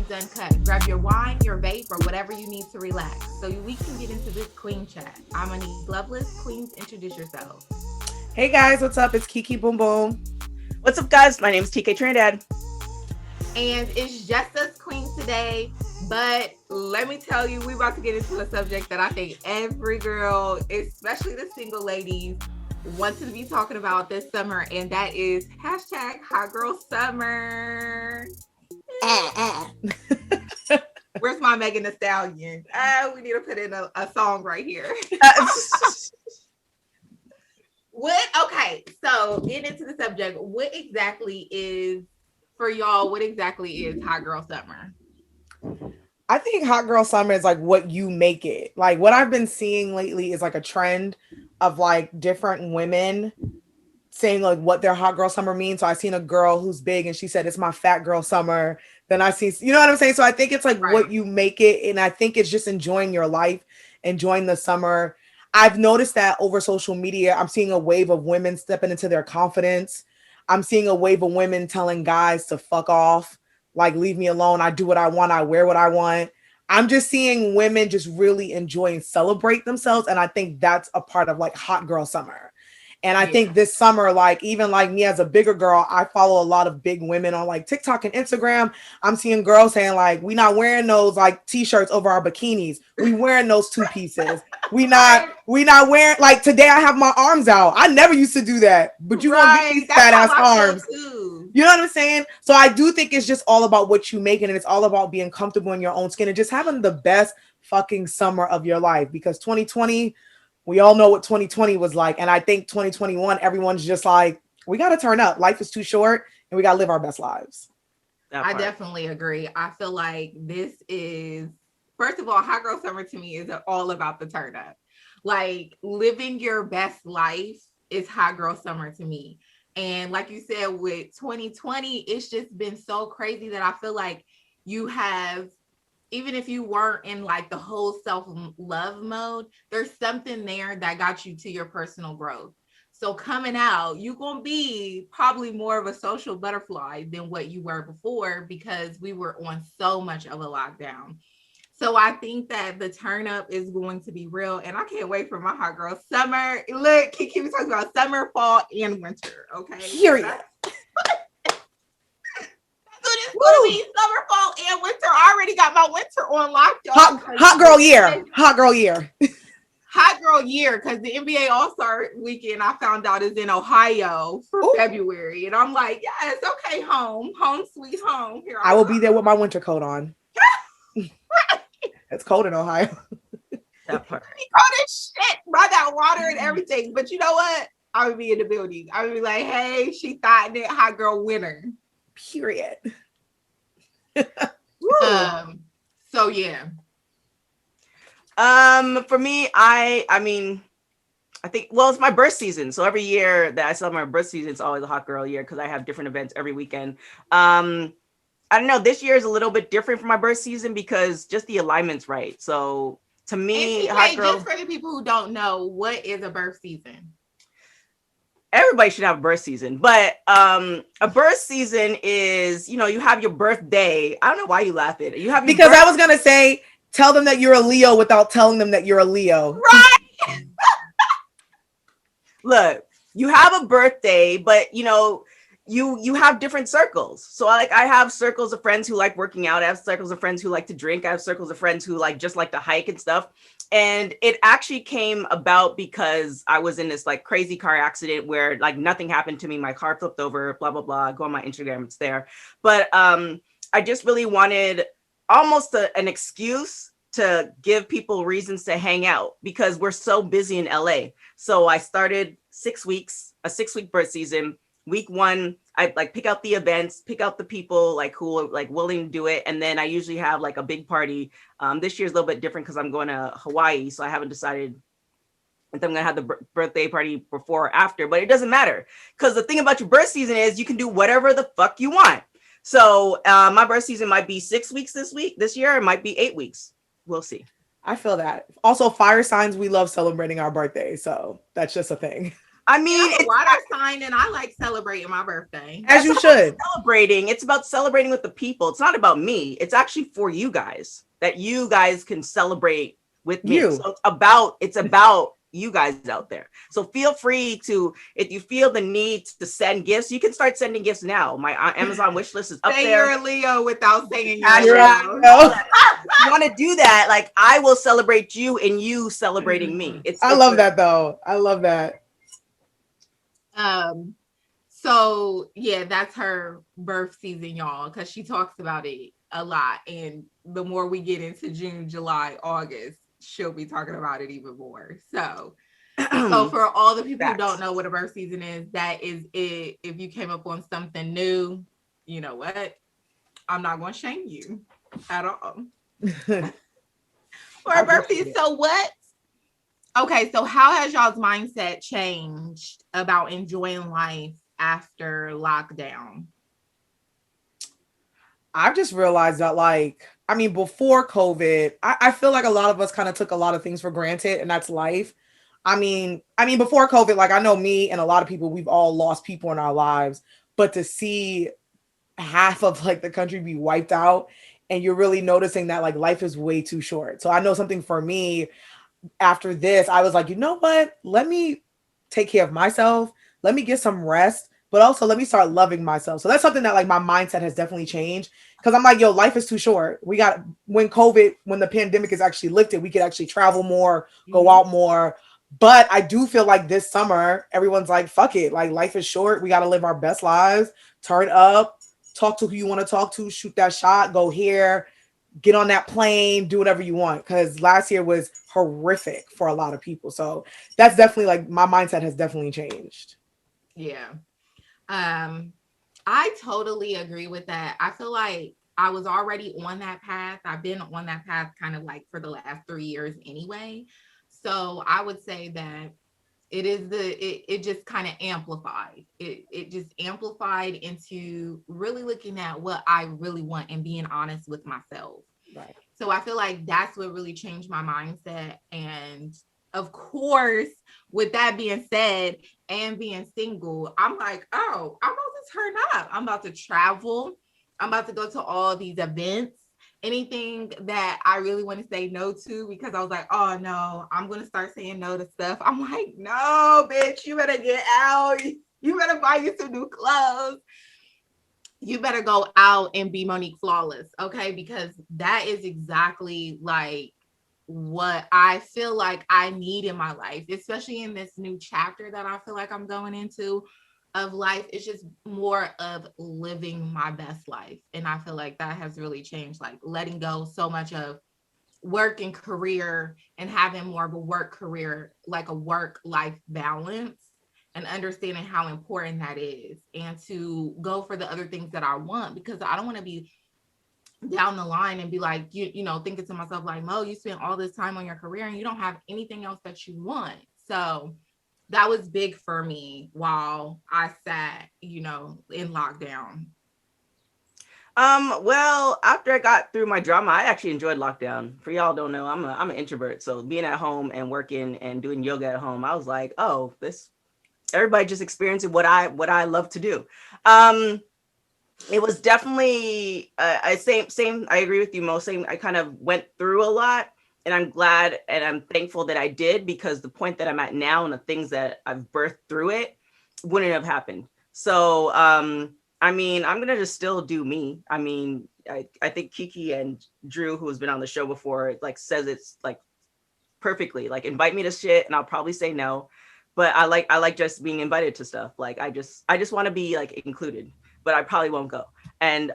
Queens Uncut. Grab your wine, your vape, or whatever you need to relax so we can get into this queen chat. I'm Monique Loveless. Queens, introduce yourselves. Hey guys, what's up? It's Kiki Boom Boom. What's up, guys? My name is TK Trinidad. And it's just us queens today. But let me tell you, we're about to get into a subject that I think every girl, especially the single ladies, wants to be talking about this summer. And that is hashtag Hot Girl Summer. Where's my Megan Thee Stallion? We need to put in a song right here. Okay, so getting into the subject, what exactly is Hot Girl Summer? I think Hot Girl Summer is like what you make it. Like what I've been seeing lately is like a trend of like different women saying like what their Hot Girl Summer means. So I seen a girl who's big and she said it's my Fat Girl Summer. Then I see, you know what I'm saying? So I think it's like what you make it. And I think it's just enjoying your life, enjoying the summer. I've noticed that over social media, I'm seeing a wave of women stepping into their confidence. I'm seeing a wave of women telling guys to fuck off, like leave me alone. I do what I want. I wear what I want. I'm just seeing women just really enjoy and celebrate themselves. And I think that's a part of like Hot Girl Summer. And I think this summer, like even like me as a bigger girl, I follow a lot of big women on like TikTok and Instagram. I'm seeing girls saying like, we not wearing those like t-shirts over our bikinis. We wearing those two pieces. We not wearing, like today I have my arms out. I never used to do that, but you gonna get these fat ass arms. You know what I'm saying? So I do think it's just all about what you make it, and it's all about being comfortable in your own skin and just having the best fucking summer of your life, because 2020, we all know what 2020 was like. And I think 2021, everyone's just like, we got to turn up. Life is too short and we got to live our best lives. I definitely agree. I feel like this is, first of all, Hot Girl Summer to me is all about the turn up. Like living your best life is Hot Girl Summer to me. And like you said, with 2020, it's just been so crazy that I feel like you have, even if you weren't in like the whole self-love mode, there's something there that got you to your personal growth. So coming out, you're going to be probably more of a social butterfly than what you were before, because we were on so much of a lockdown. So I think that the turn up is going to be real, and I can't wait for my Hot Girl Summer. Look, Kiki was talking about summer, fall, and winter. Okay. Period. It's gonna be summer, fall, and winter. I already got my winter on lockdown. Hot girl year. Hot girl year. Hot girl year, because the NBA All-Star weekend I found out is in Ohio for February. And I'm like, yes, okay, home sweet home. Here I will be there with my winter coat on. It's cold in Ohio. That part. It's cold as shit. I got water and everything. But you know what? I would be in the building. I would be like, hey, she thought it hot girl winter. Period. So yeah. For me, I mean, I think, well, it's my birth season. So every year that I celebrate my birth season, it's always a hot girl year because I have different events every weekend. I don't know, this year is a little bit different for my birth season because just the alignment's right. So to me, hot girl, just for the people who don't know, what is a birth season? Everybody should have a birth season, but a birth season is, you know, you have your birthday. I don't know why you laugh at it. You have because I was gonna say, tell them that you're a Leo without telling them that you're a Leo. Right. Look, you have a birthday, but you know, you have different circles. So I have circles of friends who like working out. I have circles of friends who like to drink. I have circles of friends who just like to hike and stuff. And it actually came about because I was in this like crazy car accident where like nothing happened to me. My car flipped over, blah, blah, blah. Go on my Instagram, it's there. But I just really wanted almost an excuse to give people reasons to hang out because we're so busy in LA. So I started a 6-week birth season. Week 1, I like pick out the events, pick out the people like who are like willing to do it. And then I usually have like a big party. This year's a little bit different because I'm going to Hawaii. So I haven't decided if I'm going to have the birthday party before or after, but it doesn't matter. Because the thing about your birth season is you can do whatever the fuck you want. So my birth season might be 6 weeks this year. It might be 8 weeks. We'll see. I feel that. Also, fire signs, we love celebrating our birthday. So that's just a thing. I And mean, I'm a it's water sign, and I like celebrating my birthday. As you should. celebrating. It's about celebrating with the people. It's not about me. It's actually for you guys, that you guys can celebrate with me. You. So it's about you guys out there. So feel free to, if you feel the need to send gifts, you can start sending gifts now. My Amazon wish list is up Say there. you're a Leo without saying you're a Cash You're App, Leo. right. if you want to do that, like I will celebrate you and you celebrating me. It's I it's love a that though. I love that. Um, so yeah, that's her birth season, y'all, because she talks about it a lot. And the more we get into June, July, August, she'll be talking about it even more. So for all the people who don't know what a birth season is, that is it. If you came up on something new, you know what? I'm not going to shame you at all. For a birthday, so what? Okay, so how has y'all's mindset changed about enjoying life after lockdown? I've just realized that, like, I mean, before COVID, I feel like a lot of us kind of took a lot of things for granted, and that's life. I mean, before COVID, like I know me and a lot of people, we've all lost people in our lives, but to see half of like the country be wiped out, and you're really noticing that like life is way too short. So I know something for me after this, I was like, you know what? Let me take care of myself. Let me get some rest, but also let me start loving myself. So that's something that like my mindset has definitely changed because I'm like, yo, life is too short. We got when the pandemic is actually lifted, we could actually travel more, go out more. But I do feel like this summer, everyone's like, fuck it. Like life is short. We got to live our best lives, turn up, talk to who you want to talk to, shoot that shot, go here, get on that plane, do whatever you want. Because last year was horrific for a lot of people. So that's definitely like my mindset has definitely changed. Yeah. I totally agree with that. I feel like I was already on that path. I've been on that path kind of like for the last 3 years anyway. So I would say that it just kind of amplified. It just amplified into really looking at what I really want and being honest with myself. Right. So I feel like that's what really changed my mindset. And of course, with that being said, and being single, I'm like, oh, I'm about to turn up. I'm about to travel. I'm about to go to all these events. Anything that I really want to say no to, because I was like, oh no, I'm going to start saying no to stuff. I'm like, no, bitch, you better get out. You better buy you some new clothes. You better go out and be Monique Flawless, okay? Because that is exactly like what I feel like I need in my life, especially in this new chapter that I feel like I'm going into of life. It's just more of living my best life. And I feel like that has really changed, like letting go so much of work and career and having more of a work career, like a work life balance, and understanding how important that is, and to go for the other things that I want, because I don't want to be down the line and be like, thinking to myself like, Mo, you spent all this time on your career and you don't have anything else that you want. So that was big for me while I sat, in lockdown. Well, after I got through my drama, I actually enjoyed lockdown. For y'all don't know, I'm an introvert. So being at home and working and doing yoga at home, I was like, oh, this everybody just experiencing what I love to do. It was definitely I same I agree with you, Mo. Same, I kind of went through a lot, and I'm glad and I'm thankful that I did, because the point that I'm at now and the things that I've birthed through it wouldn't have happened. So I mean, I'm gonna just still do me. I mean, I think Kiki and Drew, who has been on the show before, like says it's like perfectly. Like invite me to shit and I'll probably say no. But I like just being invited to stuff. Like I just want to be like included, but I probably won't go. And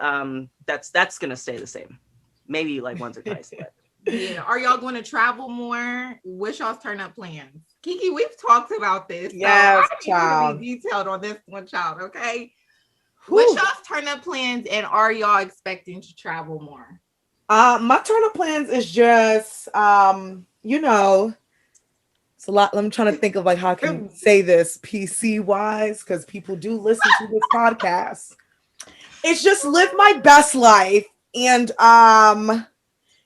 that's gonna stay the same. Maybe like once or twice, but Yeah. Are y'all going to travel more? What's y'all's turn up plans? Kiki, we've talked about this. Yes, so I need child. you to be detailed on this one, child. Okay. Whew. What's y'all's turn up plans, and are y'all expecting to travel more? My turn up plans is just it's a lot. I'm trying to think of like how I can say this PC wise, because people do listen to this podcast. It's just live my best life, and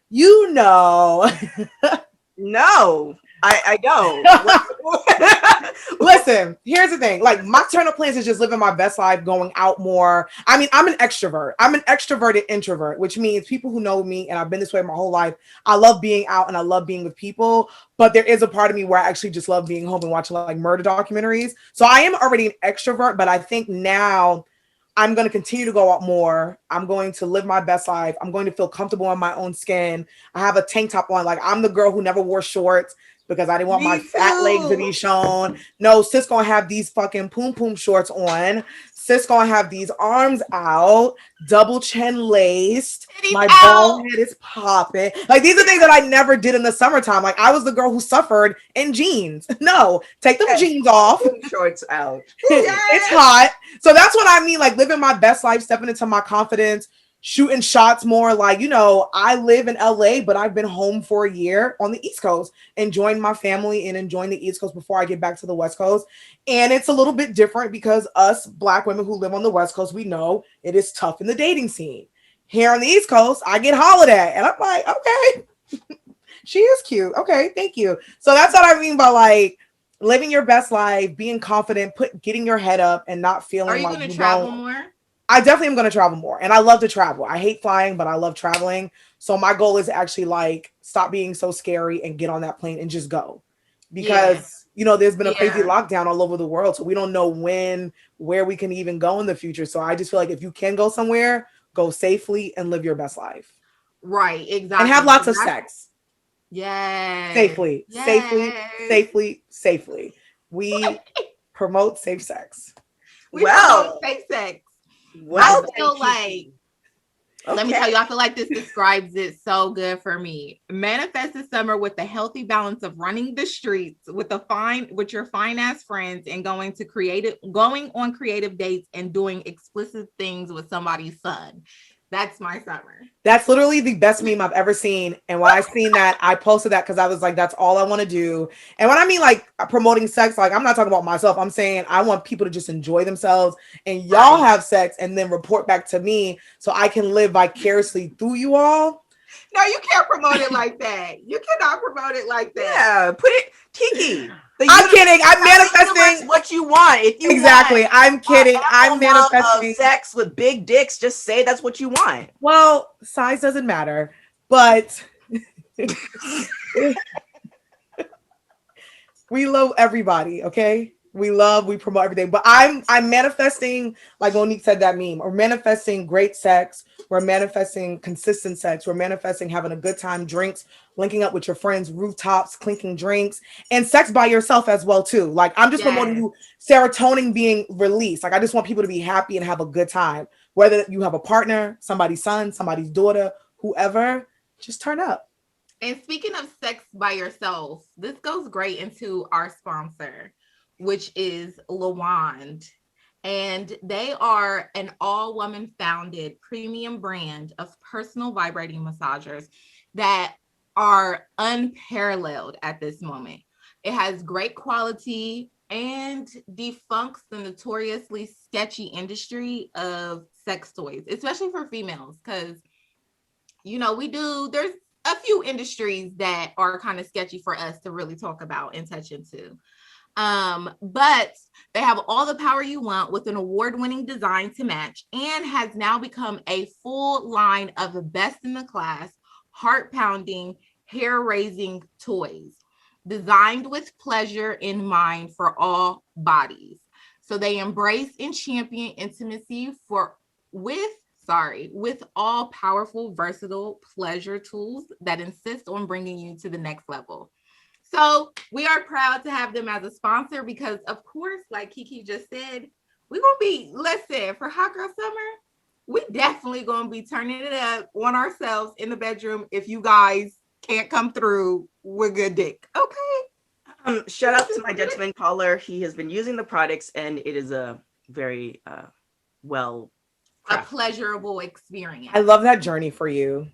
you know no. I know. Listen, here's the thing. Like my turn up plans is just living my best life, going out more. I mean, I'm an extrovert. I'm an extroverted introvert, which means people who know me, and I've been this way my whole life. I love being out and I love being with people. But there is a part of me where I actually just love being home and watching like murder documentaries. So I am already an extrovert, but I think now I'm going to continue to go out more. I'm going to live my best life. I'm going to feel comfortable in my own skin. I have a tank top on. Like I'm the girl who never wore shorts because I didn't want my Me fat legs to too. be shown. No, sis gonna have these fucking poom poom shorts on. Sis gonna have these arms out, double chin laced. Titties My bald out. head is popping. Like these are things that I never did in the summertime. Like I was the girl who suffered in jeans. No, take them jeans off. Shorts out. It's hot. So that's what I mean. Like living my best life, stepping into my confidence, shooting shots more. Like, you know, I live in LA, but I've been home for a year on the East Coast, enjoying my family and enjoying the East Coast before I get back to the West Coast. And it's a little bit different because us Black women who live on the West Coast, we know it is tough in the dating scene. Here on the East Coast, I get hollered at. And I'm like, okay, she is cute. Okay, thank you. So that's what I mean by like living your best life, being confident, getting your head up and not Are feeling you like going to you travel don't. more? I definitely am going to travel more. And I love to travel. I hate flying, but I love traveling. So my goal is actually like stop being so scary and get on that plane and just go. Yeah. Because, you know, there's been a crazy Yeah. lockdown all over the world. So we don't know where we can even go in the future. So I just feel like if you can go somewhere, go safely and live your best life. Right. And have Exactly. lots of sex. Yes. Safely, safely, Yes. safely, safely. We promote safe sex. We promote Well, safe sex. well, I feel then, like, Kiki. let me tell you, Okay. I feel like this describes it so good for me. Manifest the summer with the healthy balance of running the streets with your fine ass friends and going on creative dates and doing explicit things with somebody's son. That's my summer. That's literally the best meme I've ever seen. And when I seen that, I posted that because I was like, that's all I want to do. And when I mean like promoting sex, like I'm not talking about myself. I'm saying I want people to just enjoy themselves and y'all Right. have sex and then report back to me so I can live vicariously through you all. No, you can't promote it like that. You cannot promote it like that. Yeah, put it, Kiki. I'm kidding. I'm Tell the universe manifesting. what you want. If you Exactly. want I'm kidding. ample I'm amount of manifesting. sex with big dicks, just say that's what you want. Well, size doesn't matter, but we love everybody, okay? We promote everything. But I'm manifesting, like Monique said that meme. We're manifesting great sex. We're manifesting consistent sex. We're manifesting having a good time, drinks, linking up with your friends, rooftops, clinking drinks, and sex by yourself as well, too. Like I'm just promoting Yes. you serotonin being released. Like I just want people to be happy and have a good time. Whether you have a partner, somebody's son, somebody's daughter, whoever, just turn up. And speaking of sex by yourself, this goes great into our sponsor, which is Lawand. And they are an all woman founded premium brand of personal vibrating massagers that are unparalleled at this moment. It has great quality and defunks the notoriously sketchy industry of sex toys, especially for females, because there's a few industries that are kind of sketchy for us to really talk about and touch into. But they have all the power you want with an award-winning design to match and has now become a full line of best in the class, heart-pounding, hair-raising toys designed with pleasure in mind for all bodies. So they embrace and champion intimacy with all powerful, versatile pleasure tools that insist on bringing you to the next level. So we are proud to have them as a sponsor because, of course, like Kiki just said, we're going to listen, for Hot Girl Summer, we definitely going to be turning it up on ourselves in the bedroom if you guys can't come through with good dick. Okay. Shout out to my gentleman caller. He has been using the products and it is a very well a pleasurable experience. I love that journey for you.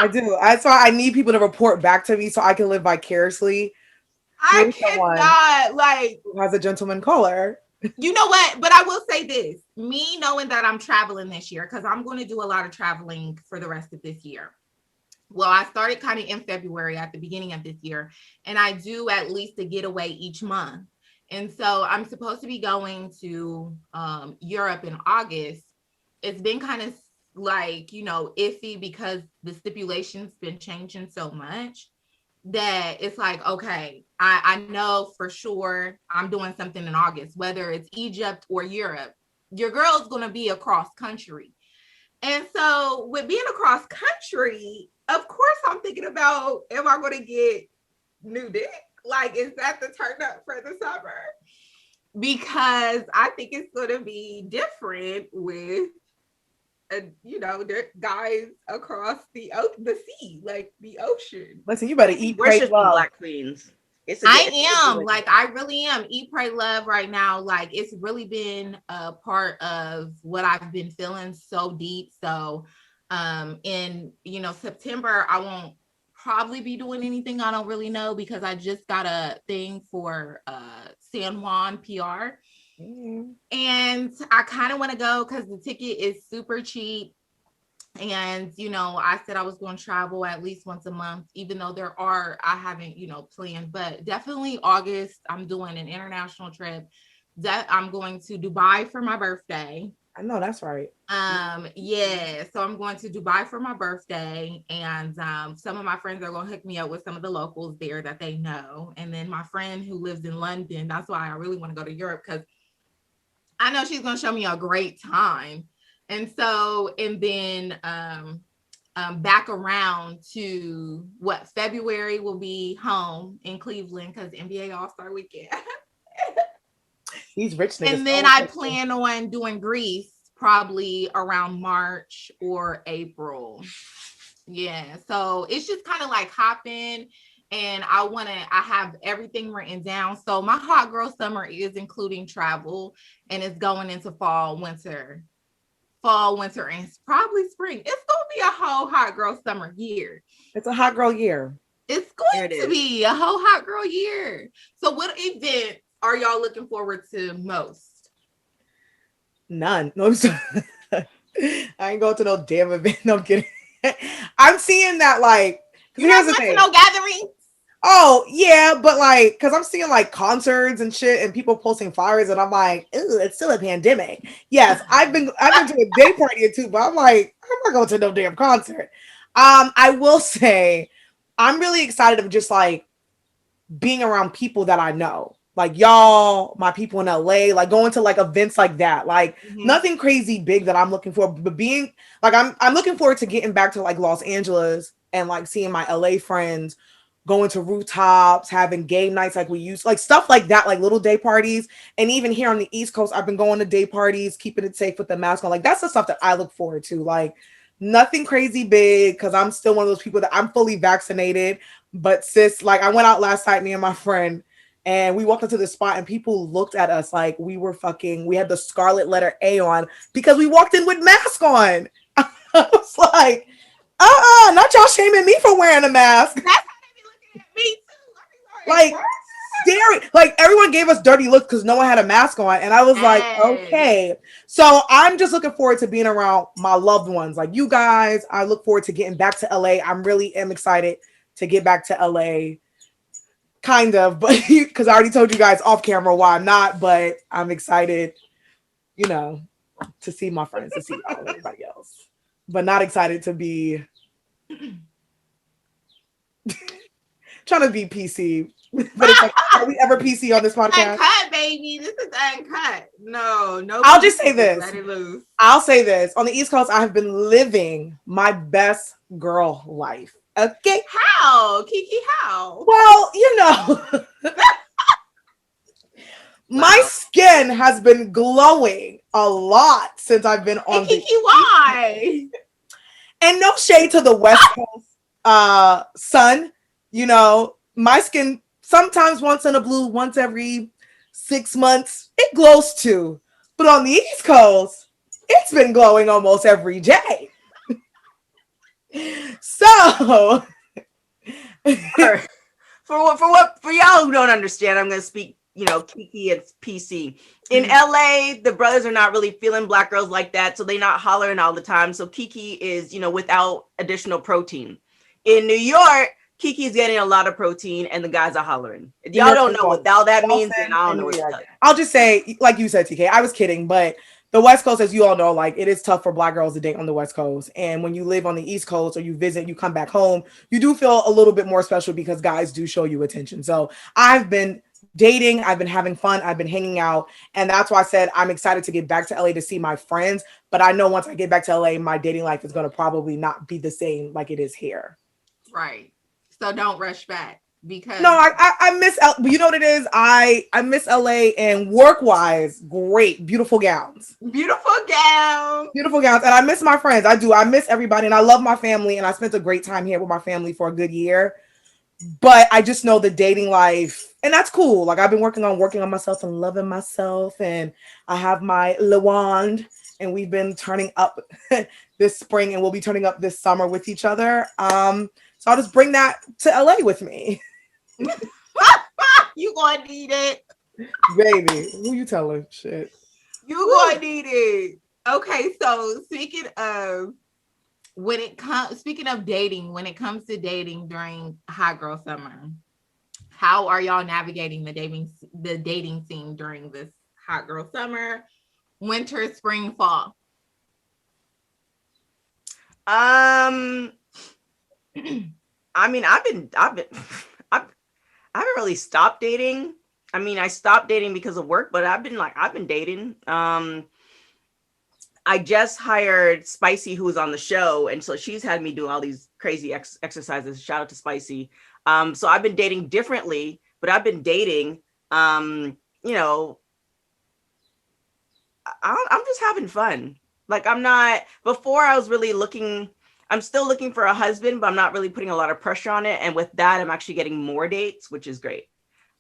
I do. That's why I need people to report back to me so I can live vicariously. I cannot, like, who has a gentleman caller. You know what? But I will say this, me knowing that I'm traveling this year, because I'm going to do a lot of traveling for the rest of this year. Well, I started kind of in February at the beginning of this year, and I do at least a getaway each month. And so I'm supposed to be going to Europe in August. It's been kind of like, iffy because the stipulations been changing so much that it's like, okay, I know for sure I'm doing something in August, whether it's Egypt or Europe. Your girl's going to be across country. And so with being across country, of course I'm thinking about, am I going to get new dick? Like, is that the turn up for the summer? Because I think it's going to be different with, guys across the sea, like the ocean. Listen, you better eat, pray, Worship love. Black queens. I really am. Eat, pray, love right now. Like, it's really been a part of what I've been feeling so deep. So in September, I won't probably be doing anything. I don't really know, because I just got a thing for San Juan PR. Mm-hmm. And I kind of want to go because the ticket is super cheap. And, I said I was going to travel at least once a month, even though I haven't, planned, but definitely August, I'm doing an international trip that I'm going to Dubai for my birthday. I know that's right. Yeah. So I'm going to Dubai for my birthday, and some of my friends are going to hook me up with some of the locals there that they know. And then my friend who lives in London, that's why I really want to go to Europe, because I know she's going to show me a great time. And so, and then back around to February will be home in Cleveland because NBA All-Star Weekend. He's rich. And then I plan on doing Greece probably around March or April. Yeah. So it's just kind of like hopping, and I have everything written down. So my hot girl summer is including travel, and it's going into fall, winter, and probably spring. It's going to be a whole hot girl summer year. It's a hot girl year. It's going to be a whole hot girl year. So what event are y'all looking forward to most? None. No, I ain't going to no damn event. No, I'm kidding. I'm seeing that, like, you're not going to no gatherings? Oh yeah, but like, because I'm seeing like concerts and shit and people posting flyers, and I'm like, ooh, it's still a pandemic. Yes, I've been to a day party or two, but I'm like, I'm not going to no damn concert. I will say I'm really excited of just like being around people that I know. Like y'all, my people in LA, like going to like events like that. Like nothing crazy big that I'm looking for, but being like I'm looking forward to getting back to like Los Angeles and like seeing my LA friends, going to rooftops, having game nights like we used, like stuff like that, like little day parties. And even here on the East Coast, I've been going to day parties, keeping it safe with the mask on. Like that's the stuff that I look forward to. Like nothing crazy big, because I'm still one of those people that I'm fully vaccinated. But sis, like I went out last night, me and my friend, and we walked into the spot and people looked at us like we had the scarlet letter A on because we walked in with mask on. I was like, not y'all shaming me for wearing a mask. That's how they be looking at me too. Like scary. Like everyone gave us dirty looks because no one had a mask on. And I was like, okay. So I'm just looking forward to being around my loved ones. Like you guys, I look forward to getting back to LA. I'm really am excited to get back to LA. Kind of, but because I already told you guys off camera why I'm not, but I'm excited, to see my friends, to see everybody else, but not excited to be trying to be PC. But it's like, are we ever PC on this podcast? Uncut, baby. This is uncut. No. I'll just say this. Let it loose. I'll say this. On the East Coast, I have been living my best girl life. Okay. How? Kiki, how? Well, my skin has been glowing a lot since I've been on Kiki, why? And no shade to the West Coast sun. My skin sometimes once in a blue, once every 6 months, it glows too. But on the East Coast, it's been glowing almost every day. So for y'all who don't understand, I'm gonna speak, Kiki and PC. In LA, the brothers are not really feeling black girls like that, so they not hollering all the time. So Kiki is, without additional protein. In New York, Kiki's getting a lot of protein and the guys are hollering. If New y'all York don't is know what both all that means, then Boston I don't and know New what to York. tell you. I'll just say, like you said, TK, I was kidding, but the West Coast, as you all know, like it is tough for Black girls to date on the West Coast. And when you live on the East Coast or you visit, you come back home, you do feel a little bit more special because guys do show you attention. So I've been dating, I've been having fun, I've been hanging out. And that's why I said I'm excited to get back to LA to see my friends. But I know once I get back to LA, my dating life is going to probably not be the same like it is here. Right. So don't rush back No, because I miss you know what it is? I miss LA and work wise, great, beautiful gowns. beautiful gown. Beautiful gowns. And I miss my friends. I do. I miss everybody. And I love my family. And I spent a great time here with my family for a good year. But I just know the dating life, and that's cool. Like I've been working on myself and loving myself. And I have my Lawand, and we've been turning up this spring, and we'll be turning up this summer with each other. So I'll just bring that to LA with me. You gonna need it. Baby, who you telling? Shit. You gonna need it. Okay, so speaking of dating, when it comes to dating during hot girl summer, how are y'all navigating the dating scene during this hot girl summer, winter, spring, fall? I mean, I haven't really stopped dating. I mean, I stopped dating because of work, but I've been dating. I just hired Spicy, who was on the show, and so she's had me do all these crazy exercises. Shout out to Spicy. So I've been dating differently, but I've been dating. You know, I'm just having fun. Like I'm not. Before I was really looking. I'm still looking for a husband, but I'm not really putting a lot of pressure on it. And with that, I'm actually getting more dates, which is great.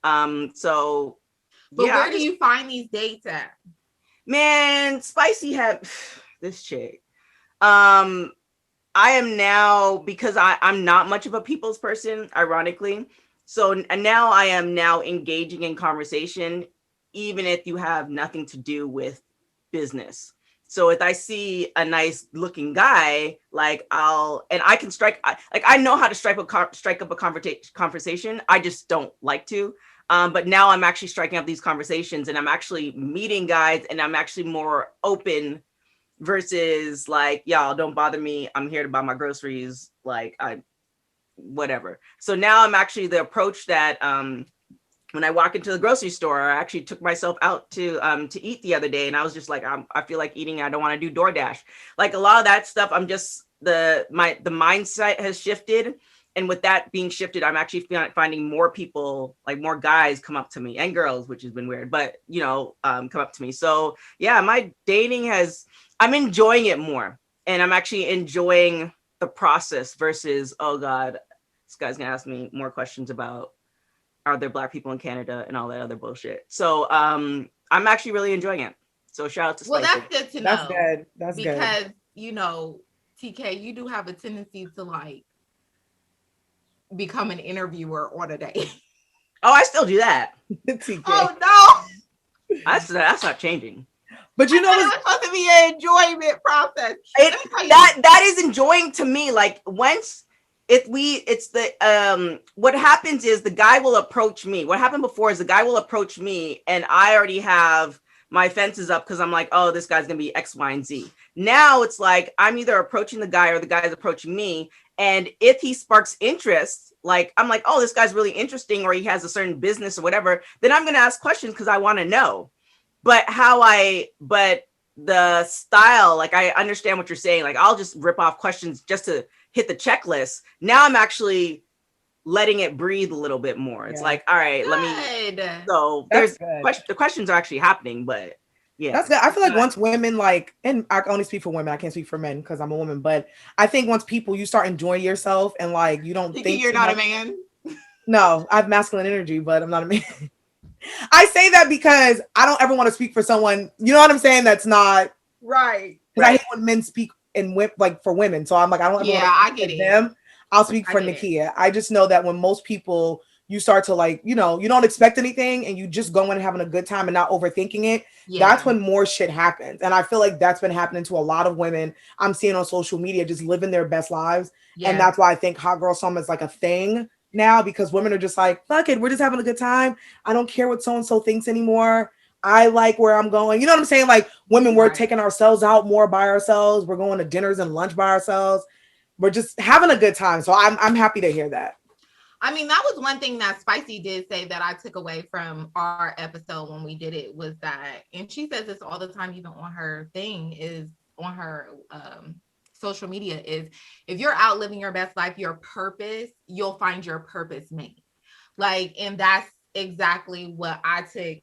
So, but yeah, where do you find these dates at? Man, Spicy had this chick. I am now, because I'm not much of a people's person, ironically. So now I am now engaging in conversation, even if you have nothing to do with business. So if I see a nice looking guy, like I can I know how to strike up a conversation. I just don't like to. But now I'm actually striking up these conversations and I'm actually meeting guys and I'm actually more open versus like, y'all don't bother me. I'm here to buy my groceries. Like whatever. So now I'm actually the approach that, when I walk into the grocery store, I actually took myself out to eat the other day, and I was just like, I feel like eating. I don't want to do DoorDash. Like a lot of that stuff, I'm just the mindset has shifted, and with that being shifted, I'm actually finding more people, like more guys, come up to me and girls, which has been weird, but come up to me. So yeah, my dating I'm enjoying it more, and I'm actually enjoying the process versus, oh God, this guy's gonna ask me more questions about, are there Black people in Canada and all that other bullshit. So I'm actually really enjoying it. So shout out to Spicy. Well, that's good to know. That's good. That's because, good. TK, you do have a tendency to like become an interviewer on a day. Oh, I still do that. TK. Oh no. That's not changing. But you know, it's supposed to be an enjoyment process. That is enjoying to me. Like once what happens is the guy will approach me. What happened before is the guy will approach me and I already have my fences up because I'm like, oh, this guy's gonna be X, Y, and Z. Now it's like I'm either approaching the guy or the guy's approaching me. And if he sparks interest, like I'm like, oh, this guy's really interesting, or he has a certain business or whatever, then I'm gonna ask questions because I want to know. But the style, like I understand what you're saying. Like I'll just rip off questions just to hit the checklist. Now I'm actually letting it breathe a little bit more. It's like, all right, good. So the questions are actually happening, but yeah. That's good. I feel like once women like, and I can only speak for women, I can't speak for men because I'm a woman, but I think once you start enjoying yourself and like, you don't think you're not a man. No, I have masculine energy, but I'm not a man. I say that because I don't ever want to speak for someone, you know what I'm saying? That's not right. I hate when men speak like for women. So I'm like, I don't ever want to get them. I'll speak for Nakia. I just know that when most people you start to like, you know, you don't expect anything and you just go in and having a good time and not overthinking it, that's Yeah. when more shit happens. And I feel like that's been happening to a lot of women I'm seeing on social media, just living their best lives. And Yes. that's why I think hot girl summer is like a thing now, because women are just like, fuck it, we're just having a good time. I don't care what so and so thinks anymore. I like where I'm going. You know what I'm saying? Like women, we're Right. taking ourselves out more by ourselves. We're going to dinners and lunch by ourselves. We're just having a good time. So I'm happy to hear that. I mean, that was one thing that Spicy did say that I took away from our episode when we did it was that, and she says this all the time, even on her thing, is on her social media, is if you're out living your best life, your purpose, you'll find your purpose mate. Like, and that's exactly what I took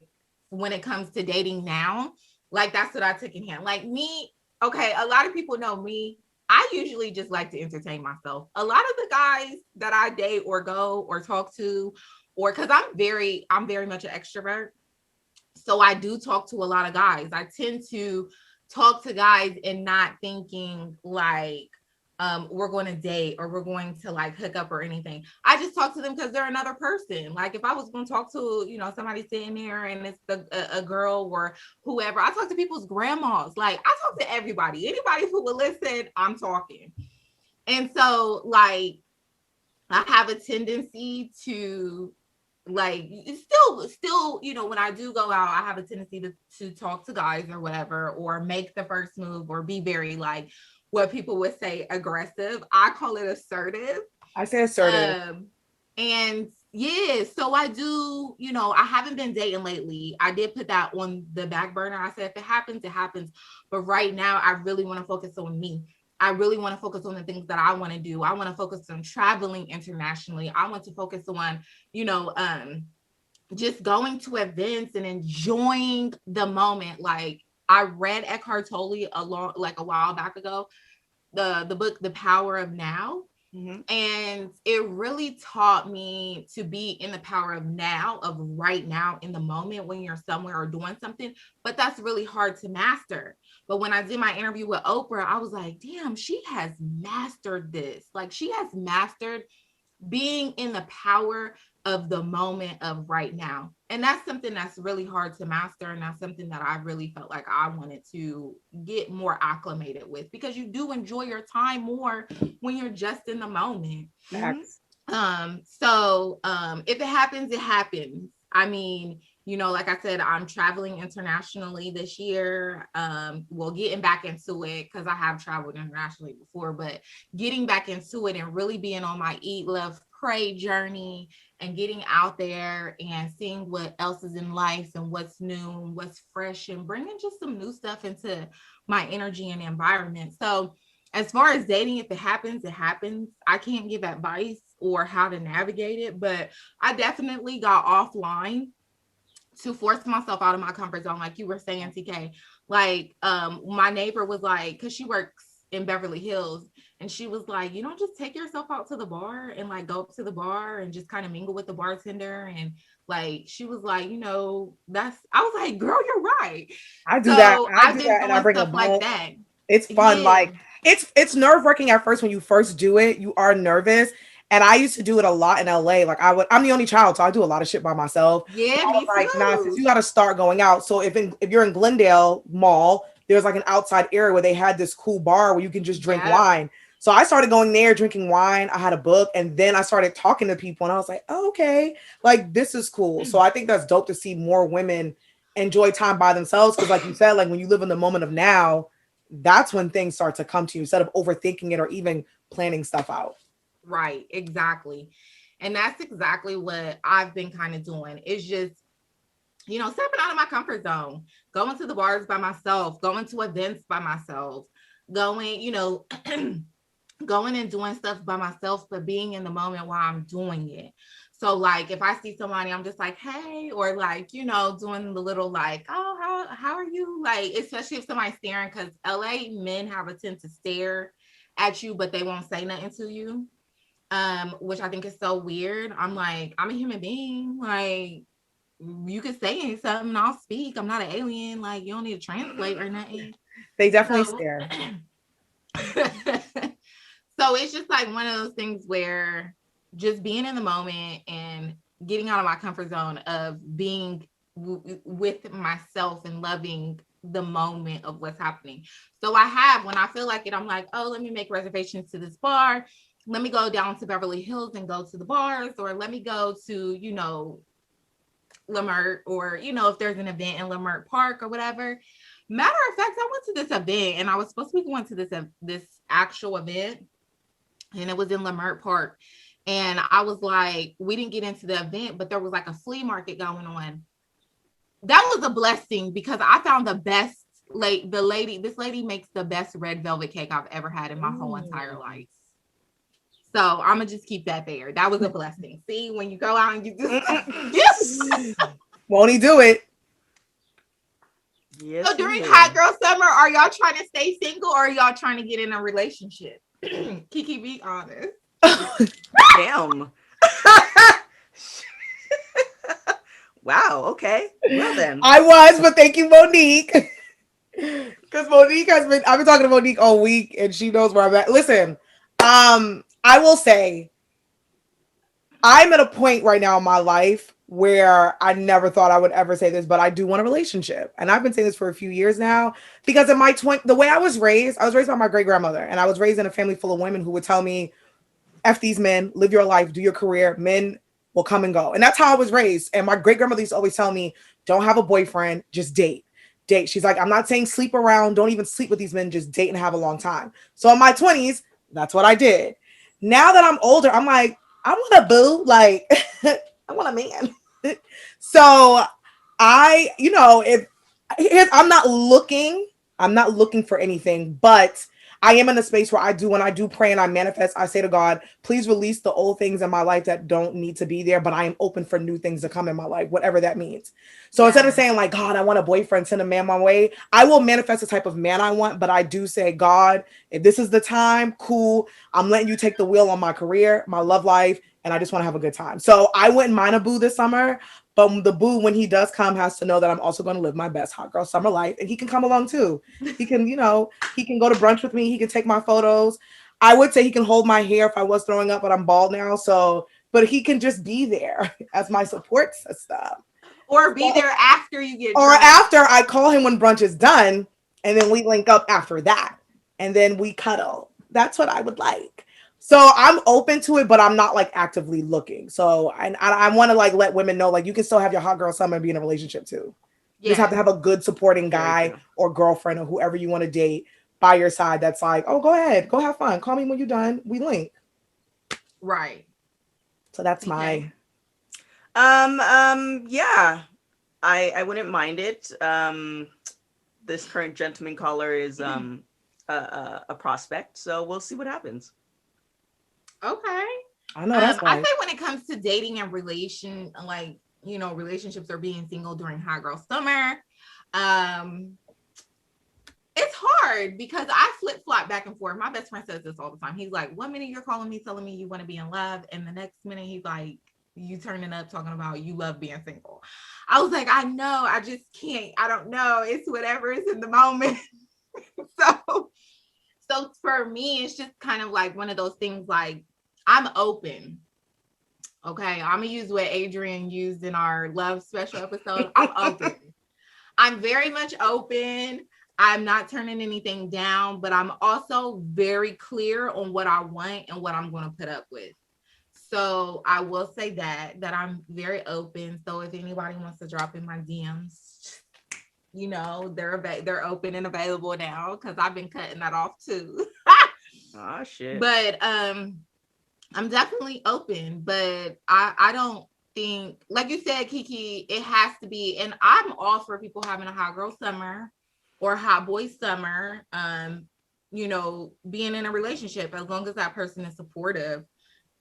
when it comes to dating now. Like, that's what I took in hand. Like, me, okay, a lot of people know me. I usually just like to entertain myself. A lot of the guys that I date or go or talk to, or because I'm very much an extrovert. So I do talk to a lot of guys. I tend to talk to guys and not thinking like we're going to date or we're going to like hook up or anything. I just talk to them because they're another person. Like if I was going to talk to, you know, somebody sitting there and it's a girl or whoever, I talk to people's grandmas. Like I talk to everybody. Anybody who will listen, I'm talking. And so like I have a tendency to like still you know, when I do go out, I have a tendency to talk to guys or whatever, or make the first move, or be very like what people would say aggressive. I call it assertive. I say assertive. And yeah, so I do, you know, I haven't been dating lately. I did put that on the back burner. I said if it happens, it happens, but right now I really want to focus on me. I really want to focus on the things that I want to do. I want to focus on traveling internationally. I want to focus on, you know, just going to events and enjoying the moment. Like I read Eckhart Tolle a while back ago, the book The Power of Now. Mm-hmm. And it really taught me to be in the power of now, of right now, in the moment when you're somewhere or doing something. But that's really hard to master. But when I did my interview with Oprah, I was like, damn, she has mastered this. Like she has mastered being in the power of the moment of right now. And that's something that's really hard to master. And that's something that I really felt like I wanted to get more acclimated with, because you do enjoy your time more when you're just in the moment. Facts. So if it happens, it happens. I mean, you know, like I said, I'm traveling internationally this year. Well, getting back into it because I have traveled internationally before, but getting back into it and really being on my eat, love, pray journey and getting out there and seeing what else is in life and what's new and what's fresh and bringing just some new stuff into my energy and environment. So as far as dating, if it happens, it happens. I can't give advice or how to navigate it, but I definitely got offline to force myself out of my comfort zone. Like you were saying, TK, like my neighbor was like, because she works in Beverly Hills, and she was like, you don't just take yourself out to the bar and like go up to the bar and just kind of mingle with the bartender. And like she was like, you know, that's, I was like, girl, you're right. I do that. So I I've do been that and I doing bring a stuff like bone. that. It's fun. Yeah. Like it's nerve-wracking at first when you first do it. You are nervous. And I used to do it a lot in LA. Like I'm the only child, so I do a lot of shit by myself. Yeah, I was me like, nah, since too. you gotta start going out. So if you're in Glendale Mall, there's like an outside area where they had this cool bar where you can just drink wine. So I started going there, drinking wine. I had a book, and then I started talking to people, and I was like, oh, okay, like this is cool. So I think that's dope to see more women enjoy time by themselves. Because, like you said, like when you live in the moment of now, that's when things start to come to you instead of overthinking it or even planning stuff out. Right, exactly. And that's exactly what I've been kind of doing. It's just, you know, stepping out of my comfort zone, going to the bars by myself, going to events by myself, going, you know, going and doing stuff by myself, but being in the moment while I'm doing it. So like if I see somebody, I'm just like, hey, or like, you know, doing the little like, oh, how are you? Like, especially if somebody's staring, because LA men have a tend to stare at you, but they won't say nothing to you. Which I think is so weird. I'm like, I'm a human being. Like, you could say something, I'll speak. I'm not an alien. Like, you don't need to translate or nothing. They definitely So, stare. so it's just like one of those things where just being in the moment and getting out of my comfort zone of being with myself and loving the moment of what's happening. So I have, when I feel like it, I'm like, oh, let me make reservations to this bar. Let me go down to Beverly Hills and go to the bars, or let me go to, Lamert, or, if there's an event in Lamert Park or whatever. Matter of fact, I went to this event and I was supposed to be going to this actual event, and it was in Lamert Park. And I was like, we didn't get into the event, but there was like a flea market going on. That was a blessing because I found the best, this lady makes the best red velvet cake I've ever had in my whole entire life. So I'm gonna just keep that there. That was a blessing. See, when you go out and you just won't he do it? Yes, so during hot girl summer, are y'all trying to stay single or are y'all trying to get in a relationship? Kiki, be honest. Damn. Wow. Okay. Well then, I was, but thank you, Monique. Because Monique I've been talking to Monique all week, and she knows where I'm at. Listen, I will say, I'm at a point right now in my life where I never thought I would ever say this, but I do want a relationship. And I've been saying this for a few years now because in my the way I was raised by my great grandmother, and I was raised in a family full of women who would tell me, F these men, live your life, do your career. Men will come and go. And that's how I was raised. And my great grandmother used to always tell me, don't have a boyfriend, just date. She's like, I'm not saying sleep around, don't even sleep with these men, just date and have a long time. So in my 20s, that's what I did. Now that I'm older, I'm like, I want a boo, like I want a man. So I'm not looking for anything, but I am in a space where when I do pray and I manifest, I say to God, please release the old things in my life that don't need to be there, but I am open for new things to come in my life, whatever that means. So instead of saying like, God, I want a boyfriend, send a man my way, I will manifest the type of man I want, but I do say, God, if this is the time, cool, I'm letting you take the wheel on my career, my love life, and I just want to have a good time. So I wouldn't mind a boo this summer, but the boo, when he does come, has to know that I'm also going to live my best hot girl summer life. And he can come along too. He can, he can go to brunch with me. He can take my photos. I would say he can hold my hair if I was throwing up, but I'm bald now. So, but he can just be there as my support system. Or be there after you get drunk. Or after I call him when brunch is done. And then we link up after that. And then we cuddle. That's what I would like. So I'm open to it, but I'm not like actively looking. So I want to like let women know, like, you can still have your hot girl summer and be in a relationship too. You just have to have a good supporting guy or girlfriend or whoever you want to date by your side. That's like, oh, go ahead, go have fun. Call me when you're done. We link. Right. So that's my. Yeah, I wouldn't mind it. This current gentleman caller is a prospect, so we'll see what happens. Okay. I know that's I say when it comes to dating and relationships or being single during hot girl summer, it's hard because I flip-flop back and forth. My best friend says this all the time. He's like, 1 minute you're calling me telling me you want to be in love, and the next minute he's like, you turning up talking about you love being single. I was like, I know, I just can't. I don't know. It's whatever is in the moment. So for me, it's just kind of like one of those things, like, I'm open. Okay, I'm gonna use what Adrian used in our love special episode. I'm open. I'm very much open. I'm not turning anything down, but I'm also very clear on what I want and what I'm going to put up with. So I will say that I'm very open. So if anybody wants to drop in my DMs, they're open and available now, because I've been cutting that off too. Oh shit. But I'm definitely open, but I don't think, like you said, Kiki, it has to be, and I'm all for people having a hot girl summer or hot boy summer, being in a relationship, as long as that person is supportive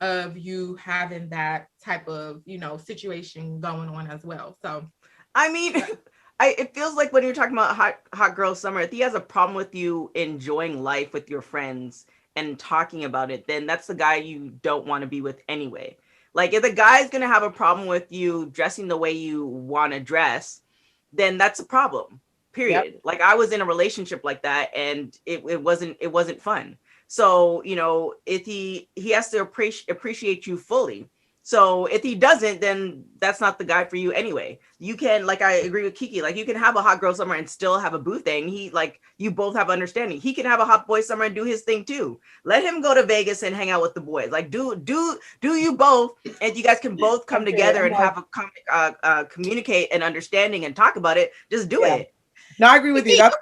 of you having that type of, situation going on as well. So, I mean, it feels like when you're talking about hot girl summer, if he has a problem with you enjoying life with your friends and talking about it, then that's the guy you don't want to be with anyway. Like, if the guy's going to have a problem with you dressing the way you want to dress, then that's a problem, period. Yep. Like, I was in a relationship like that, and it wasn't fun. So, if he has to appreciate you fully. So if he doesn't, then that's not the guy for you anyway. You can, like, I agree with Kiki, like, you can have a hot girl summer and still have a boo thing. He, like, you both have understanding. He can have a hot boy summer and do his thing too. Let him go to Vegas and hang out with the boys. Like, do you both, and you guys can both come Okay, together I'm and like, have a communicate and understanding and talk about it. Just do yeah. it. No, I agree with you. That's,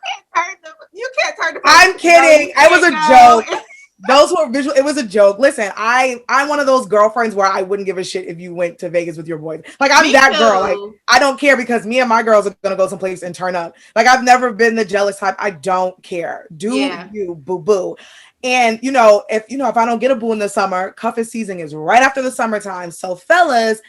You can't turn the person I'm no, kidding. you It was can't a go. joke. Those who are visual, it was a joke. Listen, I'm one of those girlfriends where I wouldn't give a shit if you went to Vegas with your boys. Like, I'm Me that girl. Like, too. I don't care because me and my girls are gonna go someplace and turn up. Like, I've never been the jealous type. I don't care. Do Yeah. you, boo boo? And if I don't get a boo in the summer, cuffing season is right after the summertime. So, fellas,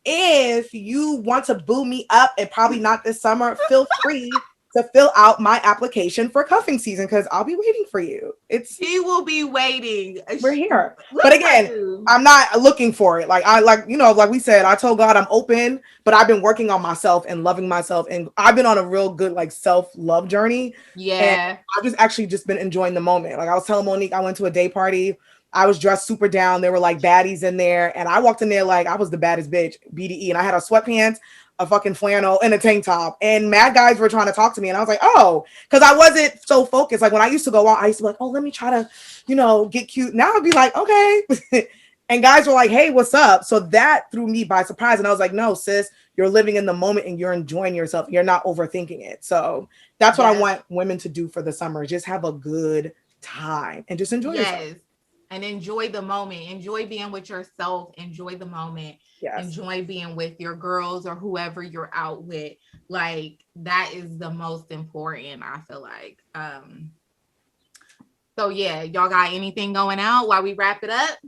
if you want to boo me up and probably not this summer, feel free to fill out my application for cuffing season because I'll be waiting for you. He will be waiting. We're here. But again, Listen. I'm not looking for it. Like we said, I told God I'm open, but I've been working on myself and loving myself. And I've been on a real good like self-love journey. And Yeah. I've just actually just been enjoying the moment. Like I was telling Monique, I went to a day party. I was dressed super down. There were like baddies in there. And I walked in there like I was the baddest bitch, BDE. And I had a sweatpants, a fucking flannel, and a tank top. And mad guys were trying to talk to me. And I was like, oh, because I wasn't so focused. Like when I used to go out, I used to be like, oh, let me try to get cute. Now I'd be like, okay. And guys were like, hey, what's up? So that threw me by surprise. And I was like, no, sis, you're living in the moment and you're enjoying yourself. You're not overthinking it. So that's what I Yes. want women to do for the summer. Just have a good time and just enjoy yourself. Yes. And enjoy the moment. Enjoy being with yourself. Enjoy the moment. Yes. Enjoy being with your girls or whoever you're out with. Like that is the most important, I feel like. So yeah, y'all got anything going out while we wrap it up?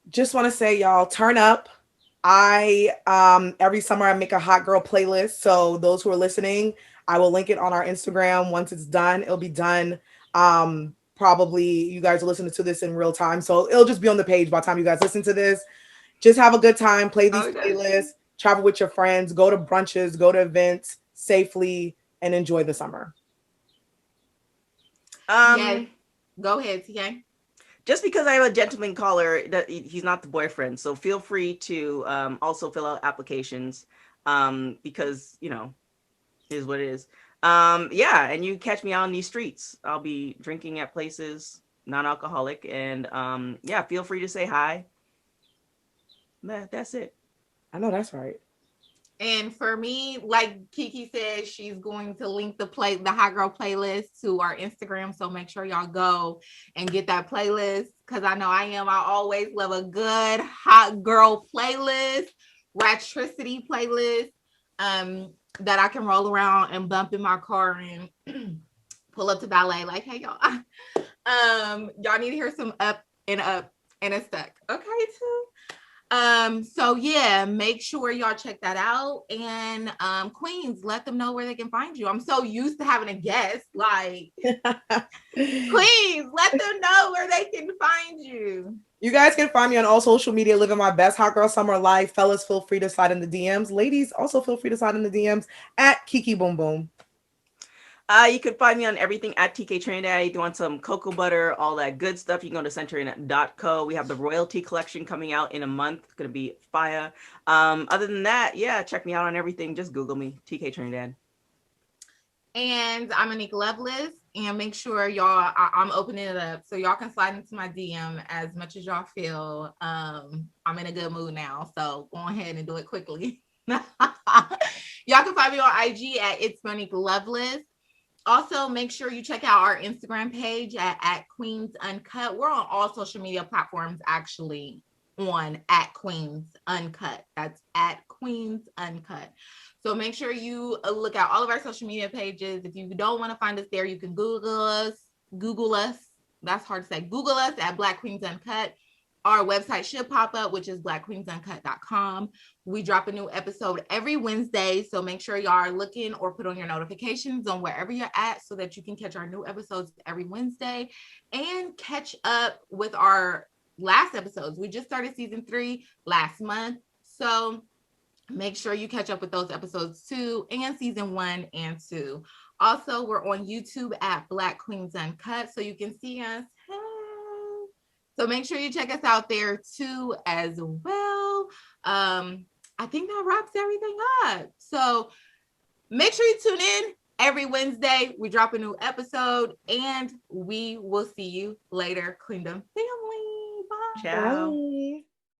Just want to say, y'all, turn up. I every summer I make a hot girl playlist. So those who are listening, I will link it on our Instagram. Once it's done, it'll be done. Probably you guys are listening to this in real time. So it'll just be on the page by the time you guys listen to this. Just have a good time, play these Okay. playlists, travel with your friends, go to brunches, go to events safely, and enjoy the summer. Yes. Um, Go ahead, TK. just because I have a gentleman caller, that he's not the boyfriend, so feel free to also fill out applications, because it is what it is. Yeah, and you catch me out on these streets. I'll be drinking at places, non-alcoholic, and yeah, feel free to say hi. That's it. I know that's right. And for me, like Kiki said, she's going to link the hot girl playlist to our Instagram. So make sure y'all go and get that playlist. Cause I know I always love a good hot girl playlist, Ratricity playlist, that I can roll around and bump in my car and pull up to ballet. Like, hey y'all, y'all need to hear some up and a stuck. Okay, too. So yeah, make sure y'all check that out. And Queens, let them know where they can find you. I'm so used to having a guest. Like, Queens, let them know where they can find you. You guys can find me on all social media, living my best hot girl summer life. Fellas, feel free to slide in the DMs. Ladies, also feel free to slide in the DMs at Kiki Boom Boom. You could find me on everything at TK Trinidad. If you want some cocoa butter, all that good stuff, you can go to century.co. We have the royalty collection coming out in a month. It's going to be fire. Other than that, yeah, check me out on everything. Just Google me, TK Trinidad. And I'm Monique Lovelace. And make sure y'all, I'm opening it up so y'all can slide into my DM as much as y'all feel. I'm in a good mood now. So go ahead and do it quickly. Y'all can find me on IG at It's Monique Lovelace. Also, make sure you check out our Instagram page at Queens Uncut. We're on all social media platforms, actually, on at Queens Uncut. That's at Queens Uncut. So make sure you look at all of our social media pages. If you don't want to find us there, you can Google us. Google us. That's hard to say. Google us at Black Queens Uncut. Our website should pop up, which is blackqueensuncut.com. We drop a new episode every Wednesday. So make sure y'all are looking or put on your notifications on wherever you're at so that you can catch our new episodes every Wednesday and catch up with our last episodes. We just started season 3 last month. So make sure you catch up with those episodes too, and season 1 and 2. Also, we're on YouTube at Black Queens Uncut, so you can see us. So make sure you check us out there too as well. I think that wraps everything up. So make sure you tune in every Wednesday. We drop a new episode, and we will see you later, Queendom family. Bye. Ciao. Bye.